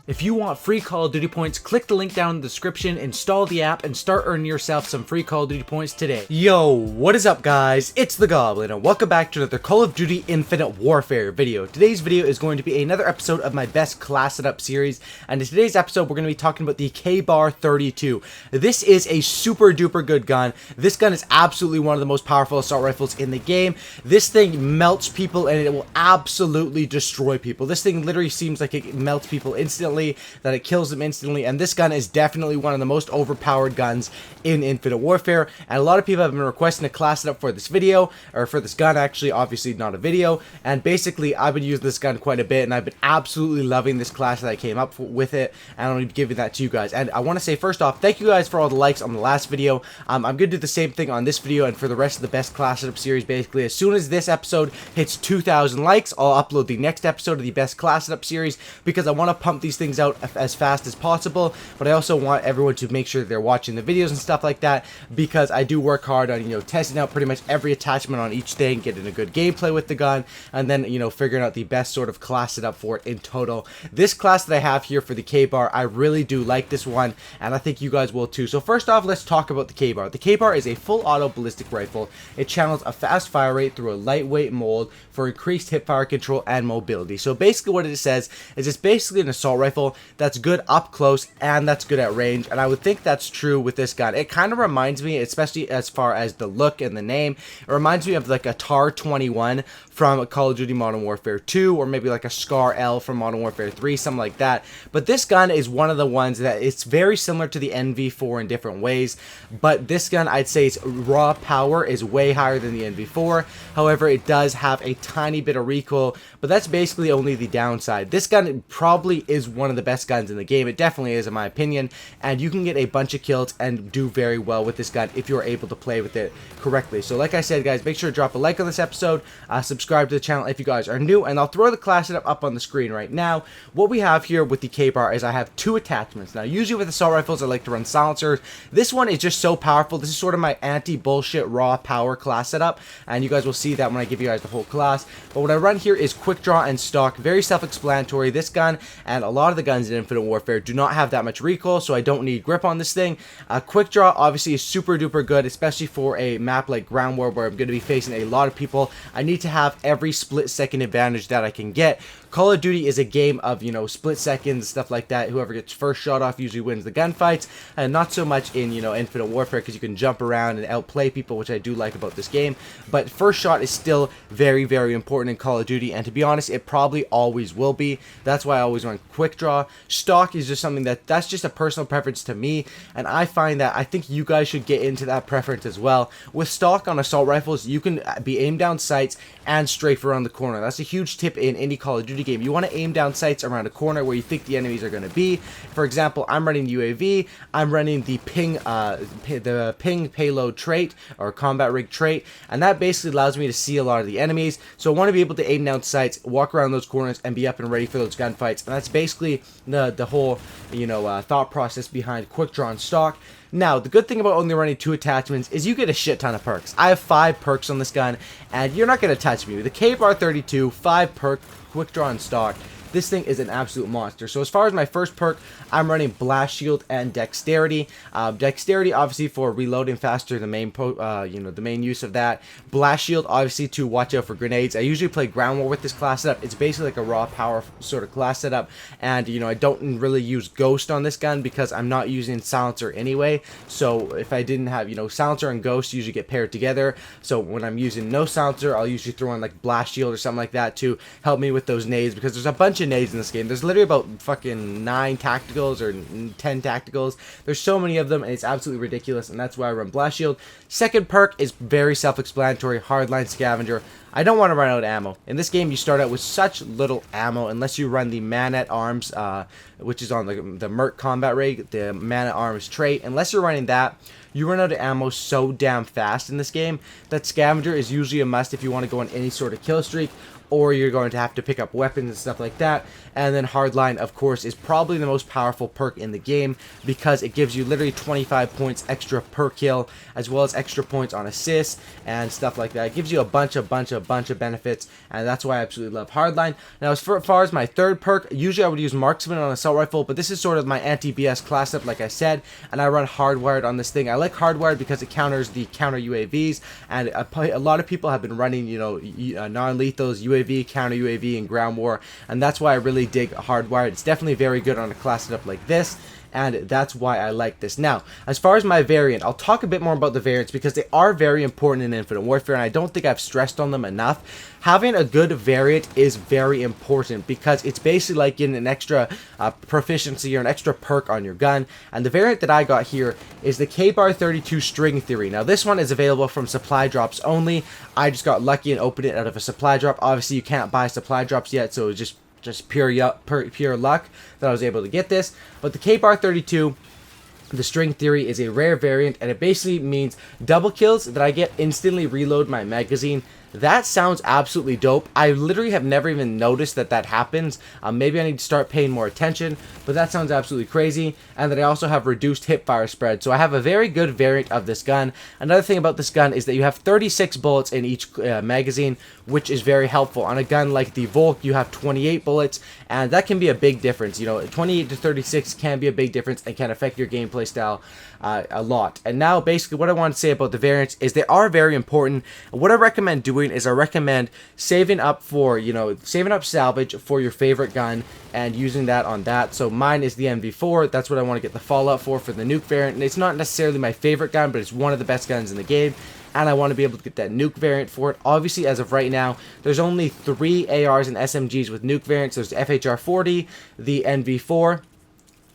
If you want free Call of Duty points, click the link down in the description, install the app, and start earning yourself some free Call of Duty points today. Yo, what is up guys? It's the Goblin, and welcome back to another Call of Duty Infinite Warfare video. Today's video is going to be another episode of my best class setup series, and in today's episode we're going to be talking about the KBAR-32. This is a super duper good gun. This gun is absolutely one of the most powerful assault rifles in the game. This thing melts people and it will absolutely destroy people. This thing literally seems like it melts people instantly, that it kills them instantly, and this gun is definitely one of the most overpowered guns in Infinite Warfare, and a lot of people have been requesting a class setup for this video, or for this gun actually, obviously not a video, and basically I've been using this gun quite a bit, and I've been absolutely loving this class that I came up with it, and I'm going to be giving that to you guys. And I want to say first off, thank you guys for all the likes on the last video. I'm going to do the same thing on this video, and for the rest of the best class setup series. Basically, as soon as this episode hits 2,000 likes, I'll upload the next episode of the best class setup series, because I want to pump these things out as fast as possible, but I also want everyone to make sure that they're watching the videos and stuff like that, because I do work hard on, testing out pretty much every attachment on each thing, getting a good gameplay with the gun, and then, figuring out the best sort of class setup for it in total. This class that I have here for the KBAR, I really do like this one, and I think you guys will too. So first off, let's talk about the KBAR. The KBAR is a full auto ballistic rifle. It channels a fast fire rate through a lightweight mold for increased hipfire control and mobility. So basically what it says is it's basically an assault rifle that's good up close and that's good at range, and I would think that's true with this gun. It kind of reminds me, especially as far as the look and the name, it reminds me of like a TAR-21 from Call of Duty Modern Warfare 2, or maybe like a SCAR-L from Modern Warfare 3, something like that. But this gun is one of the ones that it's very similar to the NV4 in different ways, but this gun, I'd say its raw power is way higher than the NV4. However, it does have a tiny bit of recoil, but that's basically only the downside. This gun probably is one of the best guns in the game. It definitely is, in my opinion, and you can get a bunch of kills and do very well with this gun if you're able to play with it correctly. So like I said guys, make sure to drop a like on this episode, subscribe to the channel if you guys are new, and I'll throw the class setup up on the screen right now. What we have here with the KBAR is I have two attachments. Now usually with assault rifles I like to run silencers. This one is just so powerful. This is sort of my anti-bullshit raw power class setup, and you guys will see that when I give you guys the whole class. But what I run here is quick draw and stock. Very self-explanatory. This gun and a lot of the guns in Infinite Warfare do not have that much recoil, so I don't need grip on this thing. Quick draw obviously is super duper good, especially for a map like Ground War where I'm going to be facing a lot of people. I need to have every split second advantage that I can get. Call of Duty is a game of, split seconds, stuff like that. Whoever gets first shot off usually wins the gunfights, and not so much in, Infinite Warfare, because you can jump around and outplay people, which I do like about this game. But first shot is still very, very important in Call of Duty, and to be honest, it probably always will be. That's why I always run quick draw. Stock is just something that's just a personal preference to me, and I find that I think you guys should get into that preference as well. With stock on assault rifles, you can be aim down sights and strafe around the corner. That's a huge tip in any Call of Duty game. You want to aim down sights around a corner where you think the enemies are going to be. For example, I'm running UAV. I'm running the ping payload trait, or combat rig trait, and that basically allows me to see a lot of the enemies. So I want to be able to aim down sights, walk around those corners, and be up and ready for those gunfights. And that's basically the whole thought process behind quick draw and stock. Now, the good thing about only running two attachments is you get a shit ton of perks. I have 5 perks on this gun, and you're not going to touch me. With the KBAR-32, 5 perk, quick draw and stock, this thing is an absolute monster. So as far as my first perk, I'm running Blast Shield and Dexterity. Dexterity obviously for reloading faster, the main the main use of that. Blast Shield obviously to watch out for grenades. I usually play Ground War with this class setup. It's basically like a raw power sort of class setup, and I don't really use Ghost on this gun because I'm not using Silencer anyway. So if I didn't have, Silencer and Ghost usually get paired together. So when I'm using no Silencer, I'll usually throw in like Blast Shield or something like that to help me with those nades, because there's a bunch of nades in this game. There's literally about fucking 9 tacticals or 10 tacticals. There's so many of them, and it's absolutely ridiculous, and that's why I run Blast Shield. Second perk is very self-explanatory, Hardline Scavenger. I don't want to run out of ammo. In this game, you start out with such little ammo unless you run the Man-at-Arms, which is on the Merc combat rig, the Man-at-Arms trait. Unless you're running that, you run out of ammo so damn fast in this game that Scavenger is usually a must if you want to go on any sort of kill streak, or you're going to have to pick up weapons and stuff like that. And then Hardline, of course, is probably the most powerful perk in the game because it gives you literally 25 points extra per kill, as well as extra points on assists and stuff like that. It gives you a bunch of benefits, and that's why I absolutely love Hardline. Now, as far as my third perk, usually I would use Marksman on Assault Rifle, but this is sort of my anti-BS class up, like I said, and I run Hardwired on this thing. I like Hardwired because it counters the counter UAVs, and a lot of people have been running, you know, non-lethals, UAV, counter UAV, and ground war, and that's why I really dig Hardwired. It's definitely very good on a class setup like this, and that's why I like this. Now, as far as my variant, I'll talk a bit more about the variants because they are very important in Infinite Warfare, and I don't think I've stressed on them enough. Having a good variant is very important because it's basically like getting an extra proficiency or an extra perk on your gun, and the variant that I got here is the KBAR-32 String Theory. Now, this one is available from supply drops only. I just got lucky and opened it out of a supply drop. Obviously, you can't buy supply drops yet, so it's just pure luck that I was able to get this. But the KBAR-32, the String Theory, is a rare variant, and it basically means double kills that I get instantly reload my magazine. That sounds absolutely dope. I literally have never even noticed that that happens. Maybe I need to start paying more attention, but that sounds absolutely crazy. And that I also have reduced hipfire spread, so I have a very good variant of this gun. Another thing about this gun is that you have 36 bullets in each magazine, which is very helpful. On a gun like the Volk, you have 28 bullets, and that can be a big difference. You know, 28 to 36 can be a big difference and can affect your gameplay style a lot. And now, basically, what I want to say about the variants is they are very important. What I recommend doing is I recommend saving up for, you know, saving up salvage for your favorite gun and using that on that. So mine is the MV4. That's what I want to get the Fallout for the nuke variant. And it's not necessarily my favorite gun, but it's one of the best guns in the game, and I want to be able to get that nuke variant for it. Obviously, as of right now, there's only 3 ARs and SMGs with nuke variants. There's the FHR-40, the NV4,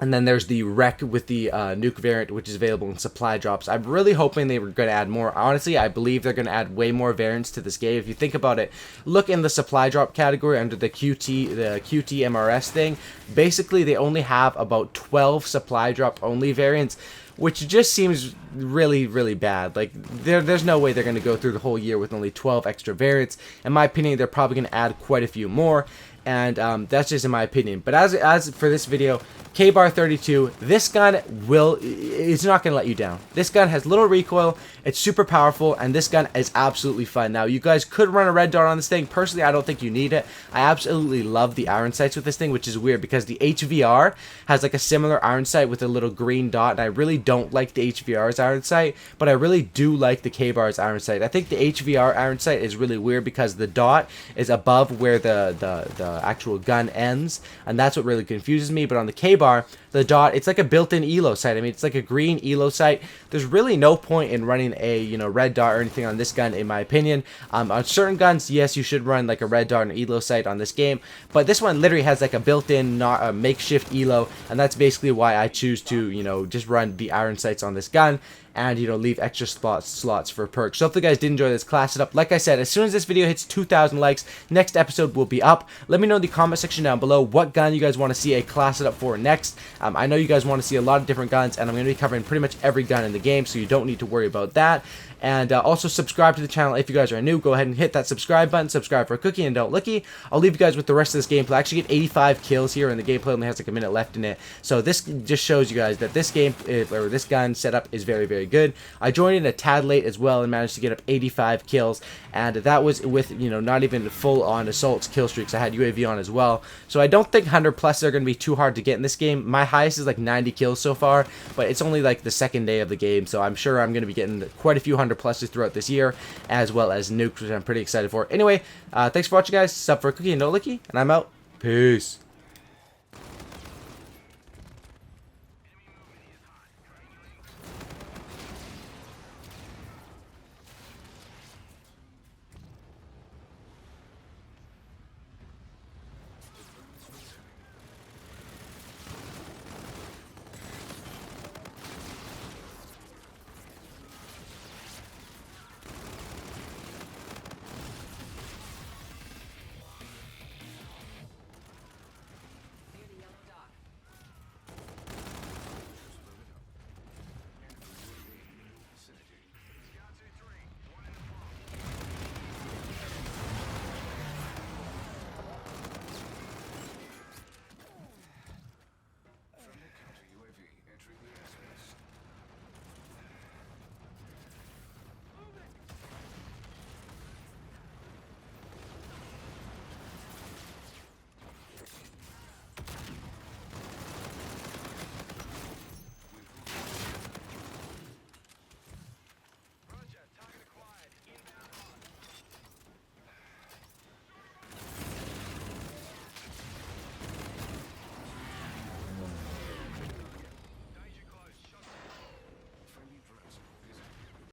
and then there's the Wreck with the nuke variant, which is available in supply drops. I'm really hoping they were going to add more. Honestly, I believe they're going to add way more variants to this game. If you think about it, look in the supply drop category under the QT MRS thing. Basically, they only have about 12 supply drop only variants, which just seems really, really bad. Like, there's no way they're going to go through the whole year with only 12 extra variants. In my opinion, they're probably going to add quite a few more, and that's just in my opinion. But as for this video, KBAR-32, this gun it's not going to let you down. This gun has little recoil, it's super powerful, and this gun is absolutely fun. Now, you guys could run a red dot on this thing. Personally, I don't think you need it. I absolutely love the iron sights with this thing, which is weird because the HVR has like a similar iron sight with a little green dot, and I really don't like the HVR's iron sight, but I really do like the KBAR's iron sight. I think the HVR iron sight is really weird because the dot is above where the actual gun ends, and that's what really confuses me. But on the KBAR, the dot, it's like a built-in elo sight. I mean, it's like a green elo sight. There's really no point in running a, you know, red dot or anything on this gun, in my opinion. On certain guns, yes, you should run like a red dot and elo sight on this game, but this one literally has like a built-in, not a makeshift elo, and that's basically why I choose to, you know, just run the iron sights on this gun, and, you know, leave extra slots for perks. So hopefully you guys did enjoy this class setup. Like I said, as soon as this video hits 2,000 likes, next episode will be up. Let me know in the comment section down below what gun you guys want to see a class setup for next. I know you guys want to see a lot of different guns, and I'm going to be covering pretty much every gun in the game, so you don't need to worry about that. And also subscribe to the channel if you guys are new. Go ahead and hit that subscribe button. Subscribe for a cookie and don't lookie. I'll leave you guys with the rest of this gameplay. I actually get 85 kills here, and the gameplay only has like a minute left in it. So this just shows you guys that this game, or this gun setup, is very, very good. I joined in a tad late as well and managed to get up 85 kills, and that was with, you know, not even full-on assaults kill streaks. I had UAV on as well. So I don't think 100 plus are going to be too hard to get in this game. My highest is like 90 kills so far, but it's only like the second day of the game, so I'm sure I'm going to be getting quite a few 100 pluses throughout this year, as well as nukes, which I'm pretty excited for. Anyway, thanks for watching, guys. Sub for a cookie and no licky, and I'm out. Peace.